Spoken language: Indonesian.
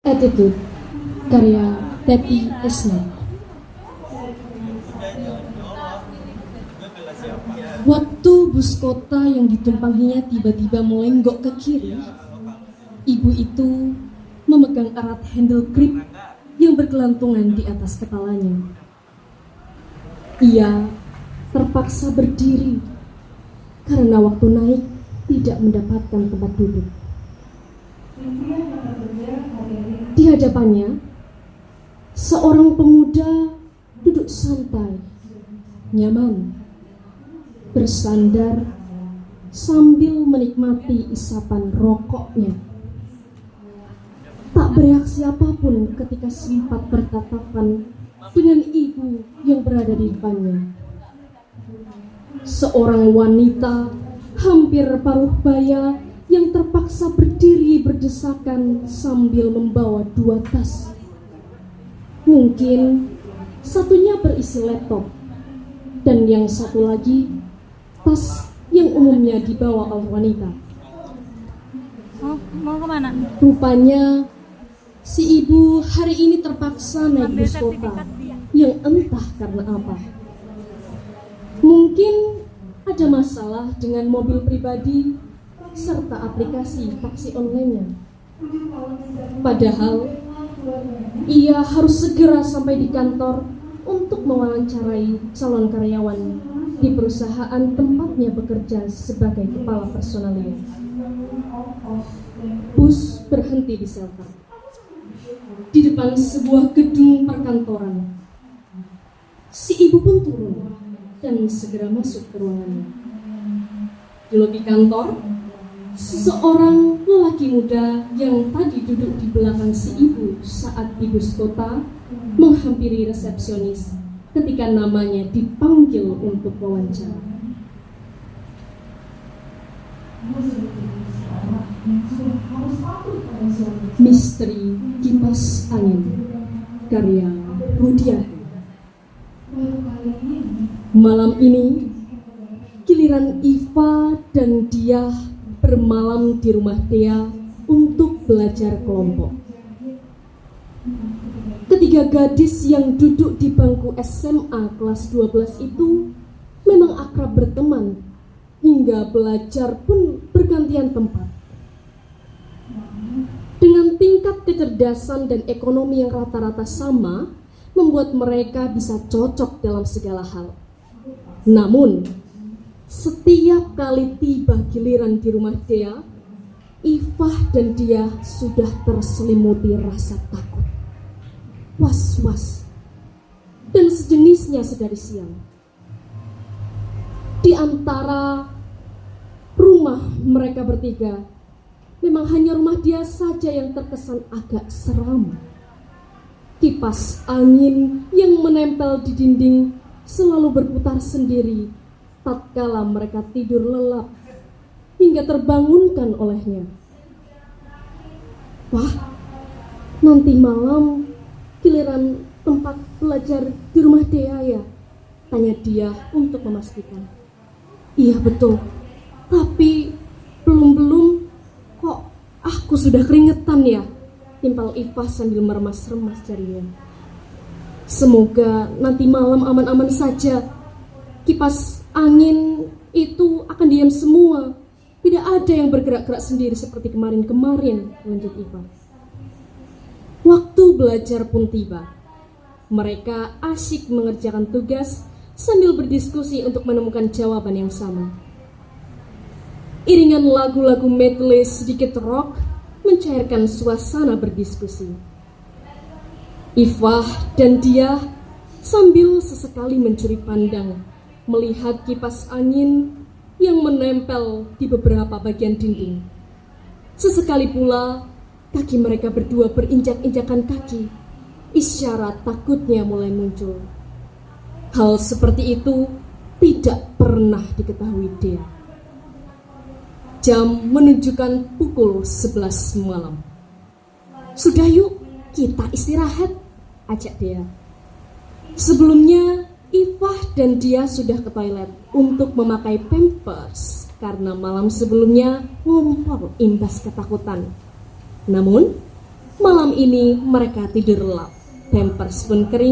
Attitude, karya Teti Esna. Waktu bus kota yang ditumpanginya tiba-tiba melenggok ke kiri, ibu itu memegang erat handle grip yang bergelantungan di atas kepalanya. Ia terpaksa berdiri karena waktu naik tidak mendapatkan tempat duduk. Di hadapannya, seorang pemuda duduk santai, nyaman, bersandar sambil menikmati isapan rokoknya. Tak bereaksi apapun ketika sempat bertatapan dengan ibu yang berada di depannya. Seorang wanita hampir paruh baya yang terpaksa berdiri berdesakan sambil membawa 2 tas. Mungkin satunya berisi laptop dan yang satu lagi tas yang umumnya dibawa oleh wanita. Mau kemana? Rupanya si ibu hari ini terpaksa naik bus kota yang entah karena apa. Mungkin ada masalah dengan mobil pribadi serta aplikasi taksi online-nya. Padahal ia harus segera sampai di kantor untuk mewawancarai calon karyawan di perusahaan tempatnya bekerja sebagai kepala personalnya. Bus berhenti di shelter di depan sebuah gedung perkantoran. Si ibu pun turun dan segera masuk ke ruangannya. Di lobi kantor, seseorang lelaki muda yang tadi duduk di belakang si ibu saat di bus kota menghampiri resepsionis ketika namanya dipanggil untuk wawancara. Misteri Kipas Angin, karya Rudiah. Malam ini giliran Iva dan Dia bermalam di rumah Dea untuk belajar kelompok. Ketiga gadis yang duduk di bangku SMA kelas 12 itu memang akrab berteman, hingga belajar pun bergantian tempat. Dengan tingkat kecerdasan dan ekonomi yang rata-rata sama, membuat mereka bisa cocok dalam segala hal. Namun, setiap kali tiba giliran di rumah Dea, Ifah dan Dia sudah terselimuti rasa takut, was-was, dan sejenisnya sedari siang. Di antara rumah mereka bertiga, memang hanya rumah Dia saja yang terkesan agak seram. Kipas angin yang menempel di dinding selalu berputar sendiri tatkala mereka tidur lelap hingga terbangunkan olehnya. Wah, nanti malam giliran tempat belajar di rumah Dea ya? Tanya Dia untuk memastikan. Iya betul, tapi belum kok aku sudah keringetan ya? Timpal Ifah sambil meremas-remas jarinya. Semoga nanti malam aman-aman saja. Kipas angin itu akan diam semua. Tidak ada yang bergerak-gerak sendiri seperti kemarin-kemarin, lanjut Ifah. Waktu belajar pun tiba. Mereka asyik mengerjakan tugas sambil berdiskusi untuk menemukan jawaban yang sama. Iringan lagu-lagu medley sedikit rock mencairkan suasana berdiskusi. Ifah dan Dia sambil sesekali mencuri pandang melihat kipas angin yang menempel di beberapa bagian dinding. Sesekali pula kaki mereka berdua berinjak-injakan kaki, isyarat takutnya mulai muncul. Hal seperti itu tidak pernah diketahui Dia. Jam menunjukkan pukul 11 malam. Sudah yuk, kita istirahat, ajak Dia. Sebelumnya, Ifah dan Dia sudah ke toilet untuk memakai pampers karena malam sebelumnya ngumpul imbas ketakutan. Namun, Malam ini mereka tidur lelap. Pampers pun kering.